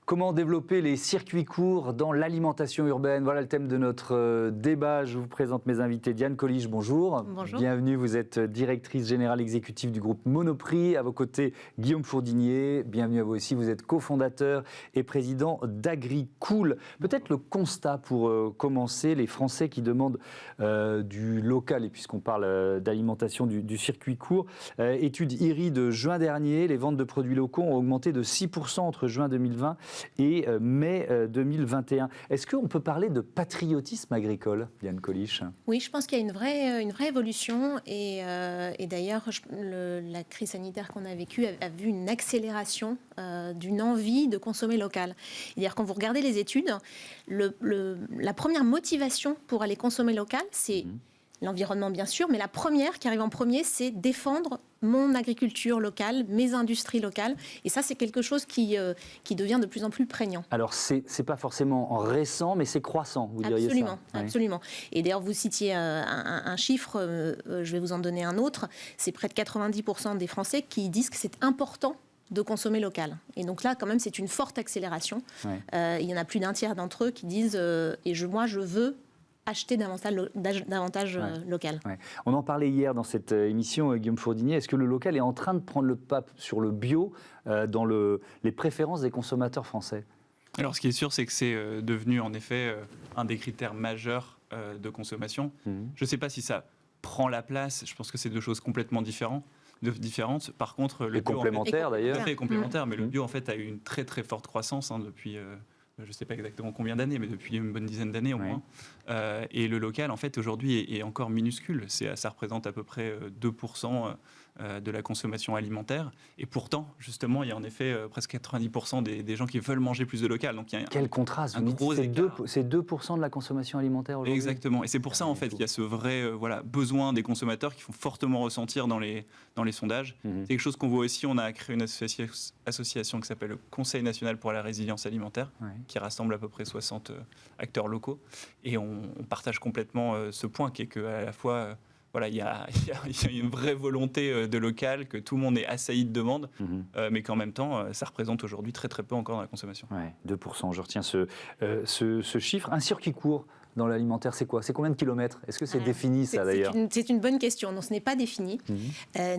Comment développer les circuits courts dans l'alimentation urbaine? Voilà le thème de notre débat. Je vous présente mes invités. Diane Collige, bonjour. Bonjour. Bienvenue, vous êtes directrice générale exécutive du groupe Monoprix. À vos côtés, Guillaume Fourdinier. Bienvenue à vous aussi. Vous êtes cofondateur et président d'AgriCool. Peut-être le constat pour commencer, les Français qui demandent du local, et puisqu'on parle d'alimentation du circuit court, étude IRI de juin dernier, les ventes de produits locaux ont augmenté de 6% entre juin 2020 et mai 2021. Est-ce qu'on peut parler de patriotisme agricole, Diane Collige? Oui, je pense qu'il y a une vraie évolution et d'ailleurs, la crise sanitaire qu'on a vécue a vu une accélération d'une envie de consommer local. C'est-à-dire, quand vous regardez les études, la première motivation pour aller consommer local, c'est l'environnement, bien sûr, mais la première qui arrive en premier, c'est défendre mon agriculture locale, mes industries locales. Et ça, c'est quelque chose qui devient de plus en plus prégnant. Alors, c'est pas forcément récent, mais c'est croissant, vous diriez ça? Absolument, absolument. Et d'ailleurs, vous citiez un chiffre, je vais vous en donner un autre. C'est près de 90% des Français qui disent que c'est important de consommer local. Et donc là, quand même, c'est une forte accélération. Ouais. Il y en a plus d'un tiers d'entre eux qui disent moi, je veux acheter davantage local. Ouais. On en parlait hier dans cette émission, Guillaume Fourdinier. Est-ce que le local est en train de prendre le pas sur le bio dans les préférences des consommateurs français? Alors, ce qui est sûr, c'est que c'est devenu en effet un des critères majeurs de consommation. Je ne sais pas si ça prend la place. Je pense que c'est deux choses complètement différentes. Par contre, le bio, complémentaire, d'ailleurs. Tout à fait complémentaire, mais le bio en fait a eu une très très forte croissance depuis. Je ne sais pas exactement combien d'années, mais depuis une bonne dizaine d'années au moins. Et le local, en fait, aujourd'hui, est encore minuscule. Ça représente à peu près 2% de la consommation alimentaire. Et pourtant, justement, il y a en effet presque 90% des gens qui veulent manger plus de local. Donc, il y a quel contraste, c'est 2% de la consommation alimentaire aujourd'hui. Exactement. Et c'est pour ça, en fait, qu'il y a ce vrai besoin des consommateurs qui font fortement ressentir dans les sondages. C'est quelque chose qu'on voit aussi. On a créé une association qui s'appelle le Conseil national pour la résilience alimentaire, qui rassemble à peu près 60 acteurs locaux. Et on partage complètement ce point qui est qu'à la fois, il y a une vraie volonté de local, que tout le monde est assailli de demandes, mais qu'en même temps, ça représente aujourd'hui très très peu encore dans la consommation. Ouais, 2%, je retiens ce chiffre. Un circuit court dans l'alimentaire, c'est quoi? C'est combien de kilomètres? Est-ce que c'est défini, ça, d'ailleurs? C'est une bonne question. Non, ce n'est pas défini.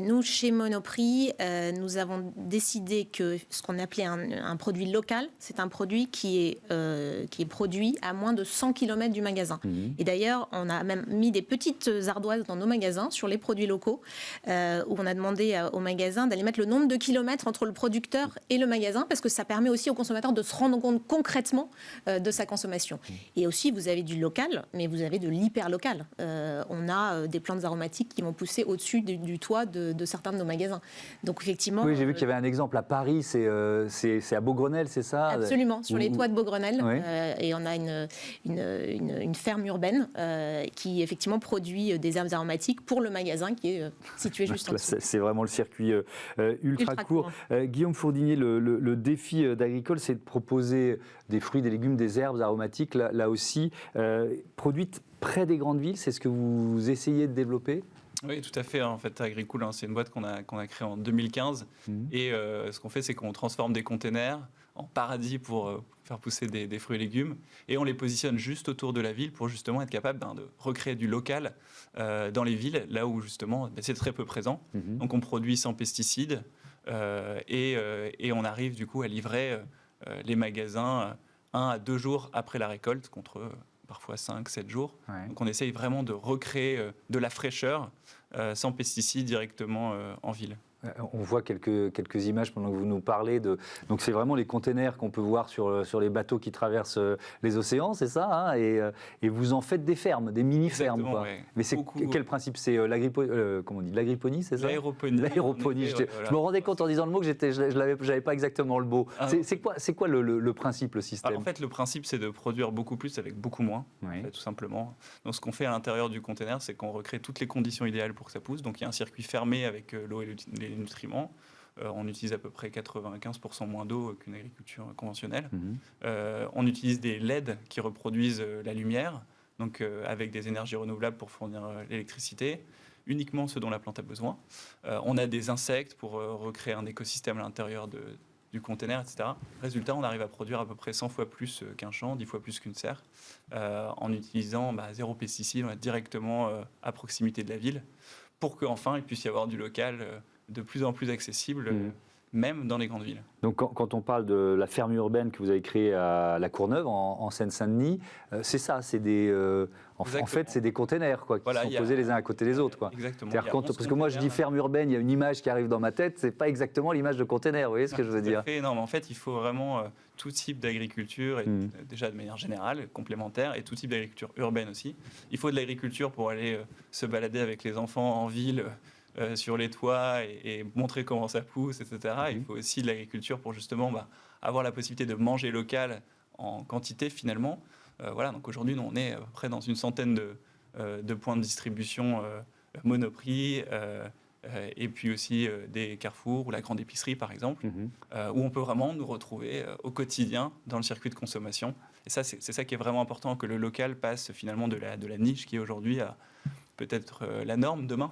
Nous, chez Monoprix, nous avons décidé que ce qu'on appelait un produit local, c'est un produit qui est produit à moins de 100 km du magasin. Et d'ailleurs, on a même mis des petites ardoises dans nos magasins sur les produits locaux, où on a demandé aux magasins d'aller mettre le nombre de kilomètres entre le producteur et le magasin, parce que ça permet aussi au consommateur de se rendre compte concrètement de sa consommation. Et aussi, vous avez du local, mais vous avez de l'hyper local. On a des plantes aromatiques qui vont pousser au-dessus du toit de certains de nos magasins. Donc effectivement. Oui, j'ai vu qu'il y avait un exemple à Paris, c'est à Beaugrenelle, c'est ça? Absolument, sur les toits de Beaugrenelle. Et on a une ferme urbaine qui effectivement produit des herbes aromatiques pour le magasin qui est situé juste en dessous. C'est vraiment le circuit ultra court. Guillaume Fourdinier, le défi d'AgriCool, c'est de proposer des fruits, des légumes, des herbes aromatiques, là aussi, produites près des grandes villes. C'est ce que vous essayez de développer? Oui, tout à fait. En fait, AgriCool, c'est une boîte qu'on a créée en 2015. Et ce qu'on fait, c'est qu'on transforme des containers en paradis pour faire pousser des fruits et légumes. Et on les positionne juste autour de la ville pour justement être capable de recréer du local dans les villes, là où justement c'est très peu présent. Donc on produit sans pesticides et on arrive du coup à livrer les magasins 1 à 2 jours après la récolte, contre parfois 5-7 jours. Donc on essaye vraiment de recréer de la fraîcheur sans pesticides directement en ville. On voit quelques images pendant que vous nous parlez donc c'est vraiment les containers qu'on peut voir sur les bateaux qui traversent les océans, c'est ça, hein, et vous en faites des fermes, des mini-fermes. Ouais. Mais c'est quel principe? C'est l'agriponie, c'est ça? L'aéroponie. Je me rendais compte en disant le mot que j'avais pas exactement le mot. C'est quoi le principe, le système? Alors, en fait, le principe, c'est de produire beaucoup plus avec beaucoup moins, en fait, tout simplement. Donc ce qu'on fait à l'intérieur du container, c'est qu'on recrée toutes les conditions idéales pour que ça pousse. Donc il y a un circuit fermé avec l'eau et les nutriments. On utilise à peu près 95% moins d'eau qu'une agriculture conventionnelle. On utilise des LED qui reproduisent la lumière, donc avec des énergies renouvelables pour fournir l'électricité, uniquement ce dont la plante a besoin. On a des insectes pour recréer un écosystème à l'intérieur du container, etc. Résultat, on arrive à produire à peu près 100 fois plus qu'un champ, 10 fois plus qu'une serre, en utilisant zéro pesticide, on va directement à proximité de la ville, pour qu'enfin il puisse y avoir du local de plus en plus accessible, même dans les grandes villes. Donc quand on parle de la ferme urbaine que vous avez créée à La Courneuve, en Seine-Saint-Denis, c'est ça, c'est des, en fait, c'est des containers quoi, qui sont posés les uns à côté des autres. Quoi. Exactement. Parce que moi je dis ferme urbaine, il y a une image qui arrive dans ma tête, c'est pas exactement l'image de container, vous voyez ce que je veux dire? Non, mais en fait, il faut vraiment tout type d'agriculture, et déjà de manière générale, complémentaire, et tout type d'agriculture urbaine aussi. Il faut de l'agriculture pour aller se balader avec les enfants en ville, sur les toits et montrer comment ça pousse, etc. Il faut aussi de l'agriculture pour justement avoir la possibilité de manger local en quantité finalement. Voilà, donc aujourd'hui, nous, on est à peu près dans une centaine de points de distribution Monoprix, et puis aussi des Carrefour ou la grande épicerie, par exemple, où on peut vraiment nous retrouver au quotidien dans le circuit de consommation. Et ça, c'est ça qui est vraiment important, que le local passe finalement de la niche qui est aujourd'hui à peut-être la norme demain.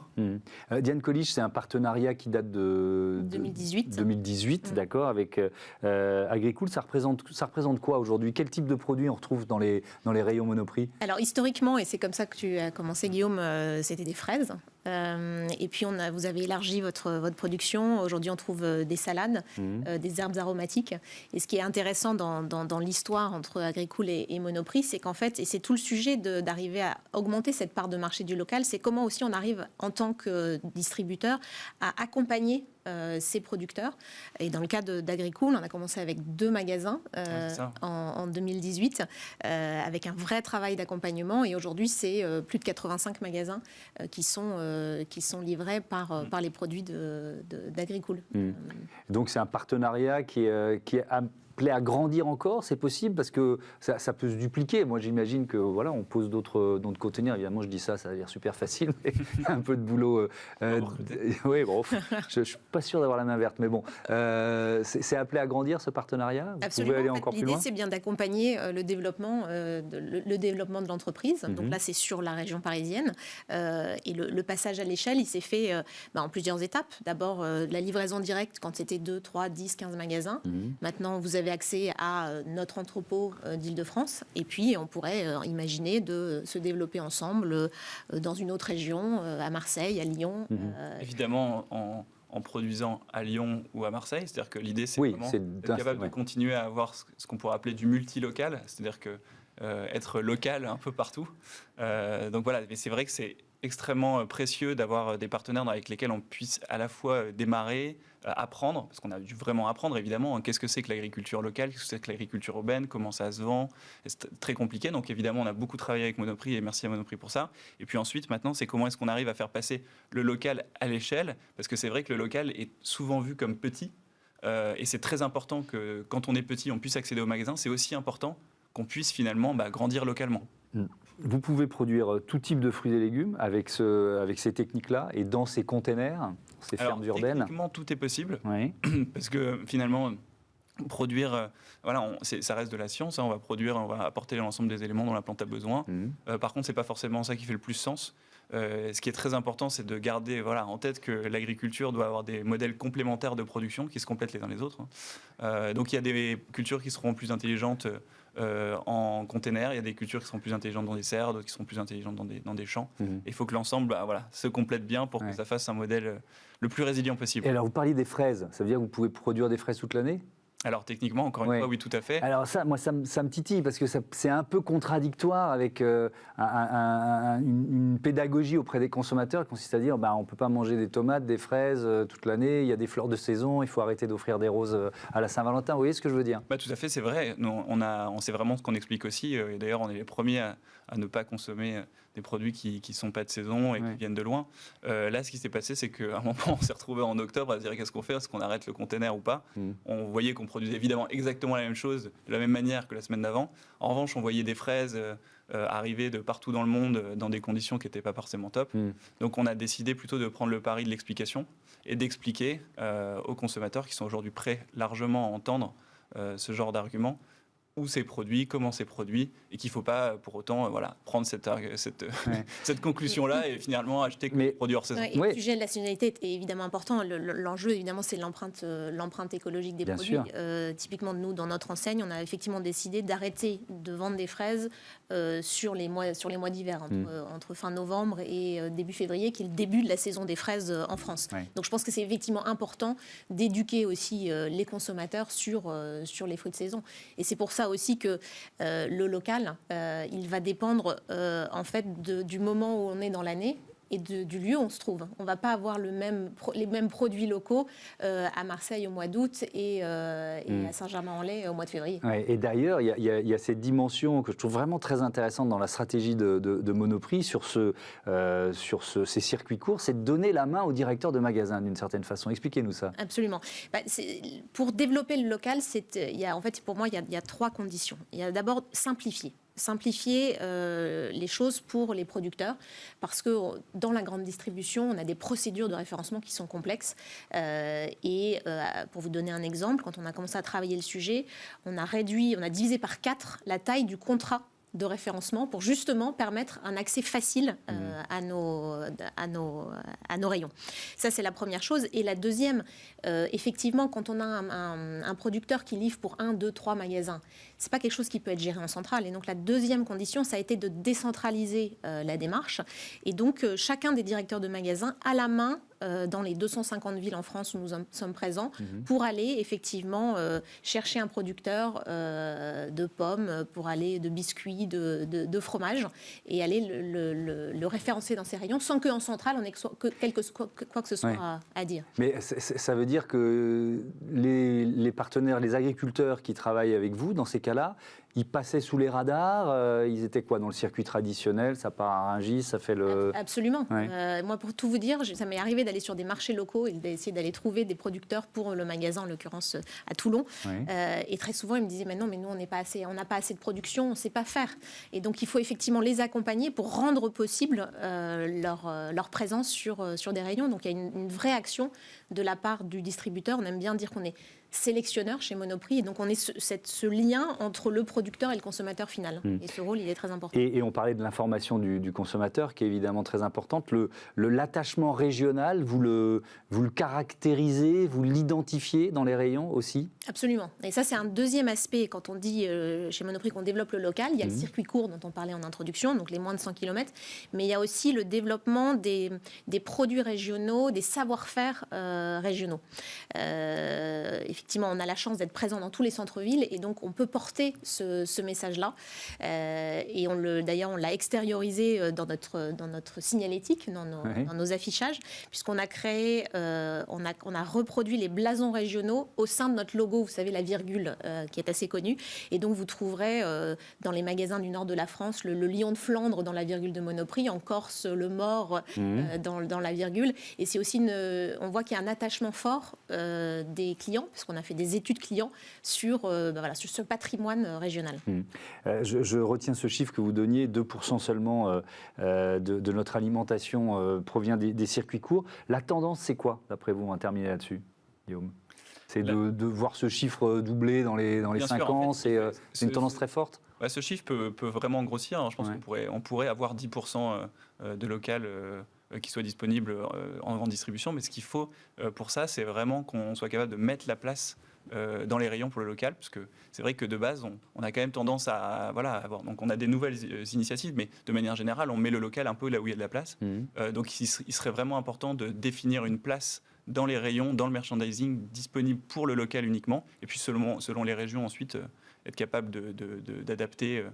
Diane Collige, c'est un partenariat qui date de 2018. 2018, d'accord, avec Agricool. Ça représente quoi aujourd'hui? Quel type de produits on retrouve dans les rayons Monoprix? Alors historiquement, et c'est comme ça que tu as commencé Guillaume, c'était des fraises. Et puis vous avez élargi votre production. Aujourd'hui, on trouve des salades, des herbes aromatiques. Et ce qui est intéressant dans l'histoire entre Agricool et Monoprix, c'est qu'en fait, et c'est tout le sujet d'arriver à augmenter cette part de marché du local, c'est comment aussi on arrive en tant que distributeur à accompagner ces producteurs. Et dans le cas d'Agricool, on a commencé avec 2 magasins en 2018, avec un vrai travail d'accompagnement. Et aujourd'hui, c'est plus de 85 magasins qui sont livrés par les produits d'Agricool. Donc c'est un partenariat qui est appelé à grandir encore, c'est possible parce que ça peut se dupliquer. Moi, j'imagine que voilà, on pose d'autres conteneurs. Évidemment, je dis ça a l'air super facile, mais il y a un peu de boulot. Oui, bon, je suis pas sûr d'avoir la main verte, mais bon, c'est appelé à grandir ce partenariat. Vous Absolument. pouvez aller encore plus loin. L'idée, c'est bien d'accompagner le développement de l'entreprise. Donc là, c'est sur la région parisienne. Et le passage à l'échelle, il s'est fait en plusieurs étapes. D'abord, la livraison directe quand c'était 2, 3, 10, 15 magasins. Maintenant, vous avez accès à notre entrepôt d'Île-de-France. Et puis, on pourrait imaginer de se développer ensemble dans une autre région, à Marseille, à Lyon. Évidemment, en produisant à Lyon ou à Marseille. C'est-à-dire que l'idée, c'est vraiment d'être capable de continuer à avoir ce qu'on pourrait appeler du multilocal. C'est-à-dire que être local un peu partout. Donc voilà, mais c'est vrai que c'est extrêmement précieux d'avoir des partenaires avec lesquels on puisse à la fois démarrer, apprendre, parce qu'on a dû vraiment apprendre évidemment, qu'est-ce que c'est que l'agriculture locale, qu'est-ce que c'est que l'agriculture urbaine, comment ça se vend, c'est très compliqué, donc évidemment on a beaucoup travaillé avec Monoprix et merci à Monoprix pour ça, et puis ensuite maintenant c'est comment est-ce qu'on arrive à faire passer le local à l'échelle, parce que c'est vrai que le local est souvent vu comme petit, et c'est très important que quand on est petit on puisse accéder au magasin, c'est aussi important qu'on puisse finalement grandir localement. Vous pouvez produire tout type de fruits et légumes avec ces techniques-là et dans ces containers, ces fermes urbaines. Techniquement, tout est possible, oui. Parce que finalement, produire, ça reste de la science. On va apporter l'ensemble des éléments dont la plante a besoin. Par contre, c'est pas forcément ça qui fait le plus sens. Ce qui est très important, c'est de garder en tête que l'agriculture doit avoir des modèles complémentaires de production qui se complètent les uns les autres. Donc il y a des cultures qui seront plus intelligentes en container, il y a des cultures qui seront plus intelligentes dans des serres, d'autres qui seront plus intelligentes dans des champs. Il faut que l'ensemble se complète bien pour que ça fasse un modèle le plus résilient possible. Et alors vous parliez des fraises, ça veut dire que vous pouvez produire des fraises toute l'année ? Alors techniquement, encore une fois, oui, tout à fait. Alors ça, moi, ça me titille parce que c'est un peu contradictoire avec une pédagogie auprès des consommateurs qui consiste à dire on ne peut pas manger des tomates, des fraises toute l'année, il y a des fleurs de saison, il faut arrêter d'offrir des roses à la Saint-Valentin. Vous voyez ce que je veux dire ? Tout à fait, c'est vrai. On sait vraiment ce qu'on explique aussi. Et d'ailleurs, on est les premiers à ne pas consommer des produits qui ne sont pas de saison et qui viennent de loin. Là, ce qui s'est passé, c'est qu'à un moment, on s'est retrouvé en octobre à se dire qu'est-ce qu'on fait ? Est-ce qu'on arrête le container ou pas ? On voyait qu'on produisait évidemment exactement la même chose, de la même manière que la semaine d'avant. En revanche, on voyait des fraises arriver de partout dans le monde dans des conditions qui n'étaient pas forcément top. Donc, on a décidé plutôt de prendre le pari de l'explication et d'expliquer aux consommateurs qui sont aujourd'hui prêts largement à entendre ce genre d'arguments où c'est produit, comment c'est produit, et qu'il ne faut pas pour autant prendre cette conclusion-là et finalement acheter que des produits hors saison. Le sujet de la saisonnalité est évidemment important. L'enjeu, évidemment, c'est l'empreinte écologique des produits. Typiquement, nous, dans notre enseigne, on a effectivement décidé d'arrêter de vendre des fraises sur les mois d'hiver, entre fin novembre et début février, qui est le début de la saison des fraises en France. Donc je pense que c'est effectivement important d'éduquer aussi les consommateurs sur les fruits de saison. Et c'est pour ça aussi que le local, il va dépendre en fait du moment où on est dans l'année et du lieu où on se trouve. On ne va pas avoir les mêmes produits locaux à Marseille au mois d'août et à Saint-Germain-en-Laye au mois de février. Et d'ailleurs, il y a cette dimension que je trouve vraiment très intéressante dans la stratégie de Monoprix sur ces circuits courts, c'est de donner la main au directeur de magasin d'une certaine façon. Expliquez-nous ça. Absolument. Pour développer le local, pour moi, il y a 3 conditions. Il y a d'abord simplifier les choses pour les producteurs, parce que dans la grande distribution, on a des procédures de référencement qui sont complexes. Pour vous donner un exemple, quand on a commencé à travailler le sujet, on a divisé par 4 la taille du contrat de référencement pour justement permettre un accès facile à nos rayons. Ça, c'est la première chose. Et la deuxième, effectivement, quand on a un producteur qui livre pour 1, 2, 3 magasins, c'est pas quelque chose qui peut être géré en centrale. Et donc, la deuxième condition, ça a été de décentraliser la démarche. Et donc, chacun des directeurs de magasins a la main dans les 250 villes en France où nous sommes présents, pour aller effectivement chercher un producteur de pommes, pour aller de biscuits, de fromage, et aller le référencer dans ces rayons, sans qu'en centrale, on ait quoi que ce soit à dire. Mais ça veut dire que les partenaires, les agriculteurs qui travaillent avec vous, dans ces cas-là, ils passaient sous les radars, ils étaient quoi dans le circuit traditionnel, ça part à Rungis, ça fait le... Absolument. Moi, pour tout vous dire, ça m'est arrivé d'aller sur des marchés locaux et d'essayer d'aller trouver des producteurs pour le magasin, en l'occurrence à Toulon. Et très souvent, ils me disaient, mais non, mais nous, on n'a pas assez de production, on ne sait pas faire. Et donc, il faut effectivement les accompagner pour rendre possible leur présence sur des rayons. Donc, il y a une vraie action de la part du distributeur. On aime bien dire qu'on est sélectionneur chez Monoprix, et donc on est ce lien entre le producteur et le consommateur final. Et ce rôle, il est très important. Et on parlait de l'information du consommateur, qui est évidemment très importante. L'attachement régional, vous le caractérisez, vous l'identifiez dans les rayons aussi ? Absolument. Et ça, c'est un deuxième aspect. Quand on dit chez Monoprix qu'on développe le local, il y a le circuit court dont on parlait en introduction, donc les moins de 100 km, mais il y a aussi le développement des produits régionaux, des savoir-faire régionaux. Effectivement, on a la chance d'être présent dans tous les centres-villes, et donc on peut porter ce message-là. Et d'ailleurs, on l'a extériorisé dans notre signalétique, dans nos affichages, puisqu'on a créé, on a reproduit les blasons régionaux au sein de notre logo. Vous savez, la virgule qui est assez connue. Et donc, vous trouverez dans les magasins du nord de la France le lion de Flandre dans la virgule de Monoprix, en Corse, le mort dans la virgule. Et c'est aussi on voit qu'il y a un attachement fort des clients, puisqu'on a fait des études clients sur ce patrimoine régional. Je retiens ce chiffre que vous donniez, 2% seulement de notre alimentation provient des circuits courts. La tendance, c'est quoi, d'après vous? On va terminer là-dessus, Guillaume. C'est de voir ce chiffre doubler dans les 5 ans, c'est une tendance très forte. Ce chiffre peut vraiment grossir. Je pense qu'on pourrait avoir 10% de local qui soit disponible en grande distribution, mais ce qu'il faut pour ça, c'est vraiment qu'on soit capable de mettre la place dans les rayons pour le local, parce que c'est vrai que de base, on a quand même tendance à avoir. Donc on a des nouvelles initiatives, mais de manière générale, on met le local un peu là où il y a de la place. Donc il serait vraiment important de définir une place dans les rayons, dans le merchandising, disponible pour le local uniquement, et puis selon les régions ensuite, être capable d'adapter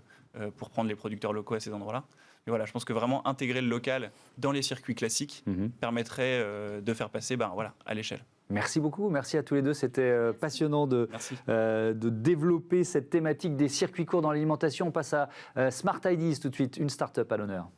pour prendre les producteurs locaux à ces endroits-là. Mais voilà, je pense que vraiment intégrer le local dans les circuits classiques permettrait de faire passer à l'échelle. Merci beaucoup, merci à tous les deux. C'était passionnant de développer cette thématique des circuits courts dans l'alimentation. On passe à Smart Ideas tout de suite, une start-up à l'honneur.